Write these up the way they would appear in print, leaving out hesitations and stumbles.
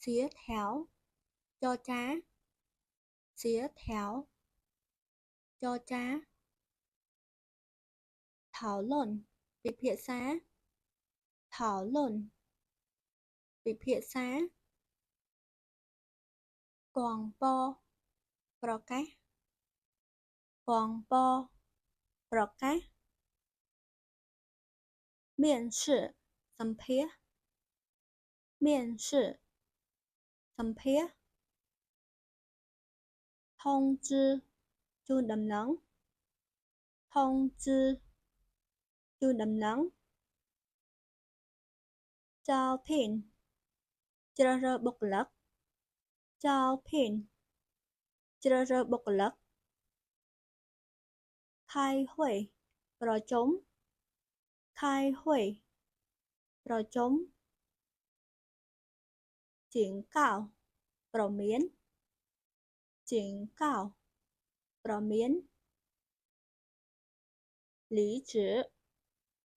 Xía tháo, cho trá. Xía tháo, cho trá. Thảo luận, việc hiện xá. Thảo luận, việc hiện xá. Quảng bò, broadcast. Quảng bò, broadcast. Miễn sự, sầm phía. Miễn sự, sầm phía. Thông知, chu đầm nắng. Thông知, chu đầm nắng. Chào phiền, chơ rơ bốc lắc. Chào phiền, chơ rơ bốc lắc. Khai hội, rồi chống. Khai hội, rồi chống. Triển cao, rồi miến. Triển cao, rồi miến. Lý trữ,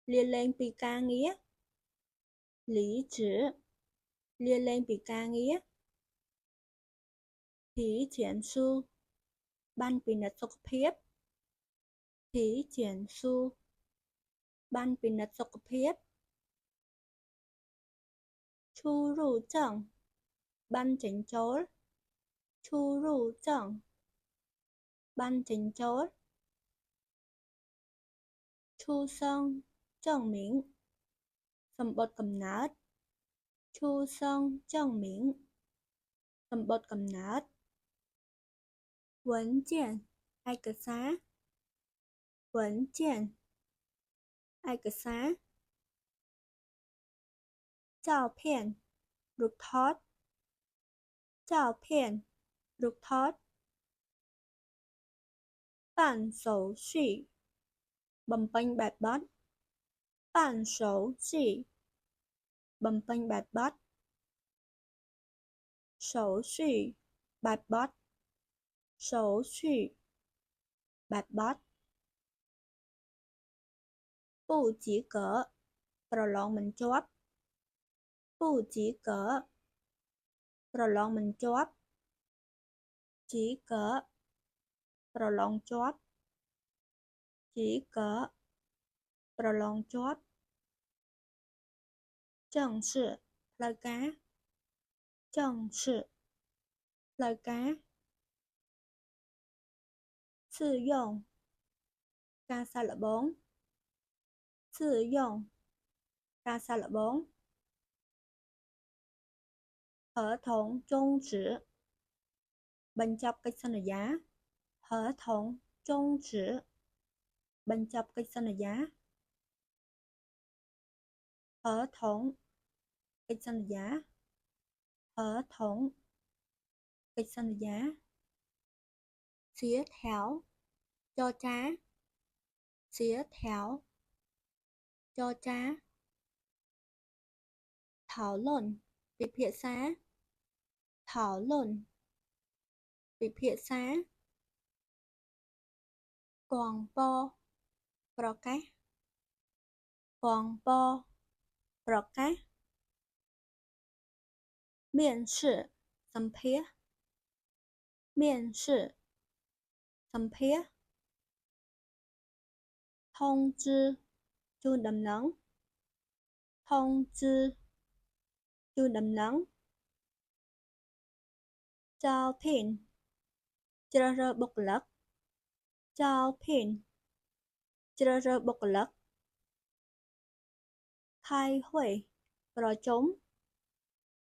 liên lên vì ca nghĩa. Lý trữ, liên lên vì ca nghĩa. Thí triển su, ban vì nật sốc phiếp. Thí triển su, ban vì nật sốc phiếp. Chu rù chậm, ban chỉnh chối. Chu rù chậm, ban chỉnh chối. Chu sân, chân miễn. Sầm bột cầm nát. Chu sân, chân miễn. Sầm bột cầm nát. Vấn kiện, ai cờ xá. Vấn kiện, ai cờ xá. Chào phiền, rục thoát. Chào phiền, rục thoát. Bản sổ xỉ, bầm banh bạch bát. Bản sổ xỉ, bầm banh bạch bát. Sổ xỉ, bạch bát. Sổ xỉ, bạch bát. Bù chỉ cỡ, rồi lòng mình chóp. Bù chỉ cỡ, rồi lòng mình chóp. Chỉ cỡ, rồi lòng chóp. Chỉ cỡ, rồi lòng chóp.正式, lời cá.正式, lời cá. Sử dụng, ca sa lợ 4. Sử dụng, ca sa lợ 4. Hợp同终止,បញ្ចប់កិច្ចសន្យា. Hợp同终止,បញ្ចប់កិច្ចសន្យា. Hợp同,កិច្ចសន្យា. Hợp同,កិច្ចសន្យា. Xía tháo, cho trá. Xía tháo, cho trá. Thảo luận, việc hiện xá. Thảo luận, việc hiện xá. Quảng bò, broadcast. Quảng bò, broadcast. Miễn sự, sầm phía. Miễn sự, sầm phía. Thông知, chu đầm nắng. Thông知, chu đầm nắng. Chào phiền, chơ rơ bốc lắc. Chào phiền, chơ rơ bốc lắc. Khai hội, rồi chống.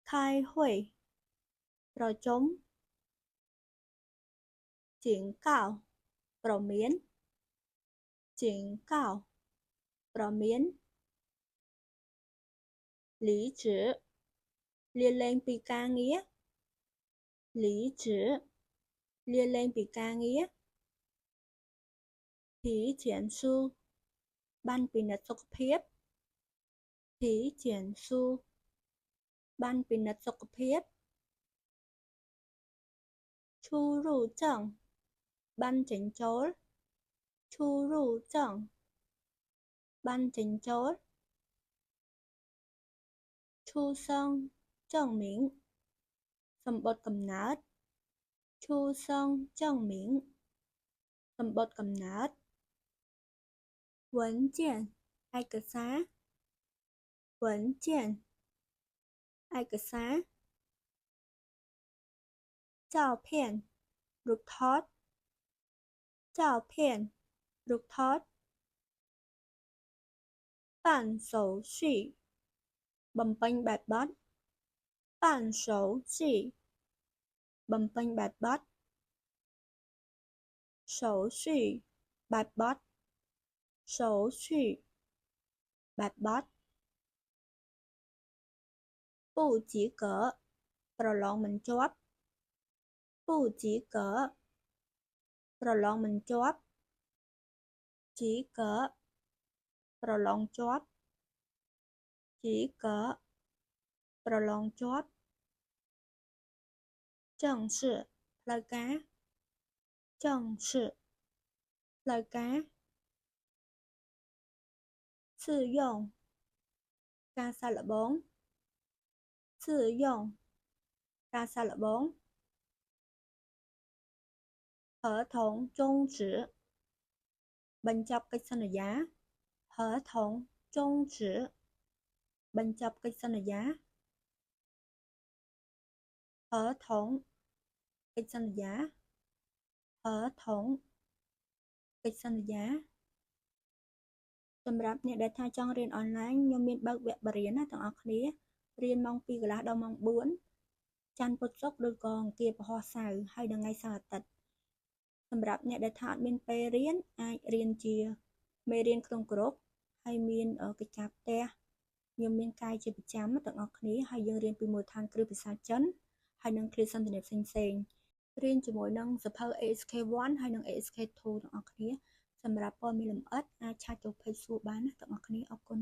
Khai hội, rồi chống. Triển cao, rồi miến. Triển cao, rồi miến. Lý trữ, liên lên vì ca nghĩa. Lý trữ, liên lên vì ca nghĩa. Thí triển su, ban vì nật sốc phiếp. Thí triển su, ban vì nật sốc phiếp. Chu rù chậm, ban chỉnh chối. Chu rù chậm, ban chỉnh chối. Chu sân, chân miễn. Sầm bột cầm nát. Chu sân chân miệng. Sầm bột cầm nát. Vấn kiện. Ai cờ xá. Vấn kiện. Ai cờ xá. Chào phiền. Rục thót. Chào phiền. Rục thót. Bản sổ xỉ. Bầm bênh bạt bát. Bản sổ xỉ. Bầm bênh bạt bát. Sổ xỉ. Bạt bát. Sổ xỉ. Bạt bát. Bù chỉ cỡ. Pro lòng mình chóp. Bù chỉ cỡ. Pro lòng mình chóp. Chỉ cỡ. Pro lòng chóp. Chỉ cỡ. Pro lòng chóp.正式. Lời cá.正式. Lời cá. Sử dụng. Ca sa lợ 4. Sử dụng. Ca sa lợ 4. Hợp同终止.បញ្ចប់កិច្ចសន្យា. 合同终止.បញ្ចប់កិច្ចសន្យា. 合同កិច្ចសន្យា. 合同កិច្ចសន្យា. សម្រាប់អ្នកដែលថាចង់រៀនអនឡាញខ្ញុំមានបើកវគ្គបរិញ្ញាណាទាំងអស់គ្នារៀនម៉ោង 2 កន្លះដល់ម៉ោង 4 ច័ន្ទពុធศุក្រឬក៏អង្គារពហុសៅរ៍ហើយដល់ថ្ងៃសៅរ៍អាទិត្យសម្រាប់អ្នកដែលថាអត់មានពេលរៀនអាចរៀនជាមេរៀនក្នុងក្រុមហើយមានកិច្ចការផ្ទះខ្ញុំមានកាយជាប្រចាំទាំងអស់គ្នាហើយយើងរៀនពីមូលដ្ឋានគ្រឹះភាសាចិនហើយនឹងឃ្លាសន្ទនាផ្សេងៗរៀនជាមួយនឹងសភៅ ASK1 ហើយនិង ASK2 ទាំងអស់គ្នាសម្រាប់ព័ត៌មានលម្អិតអាចឆាតចូល page សួរបានណាទាំងអស់គ្នាអរគុណ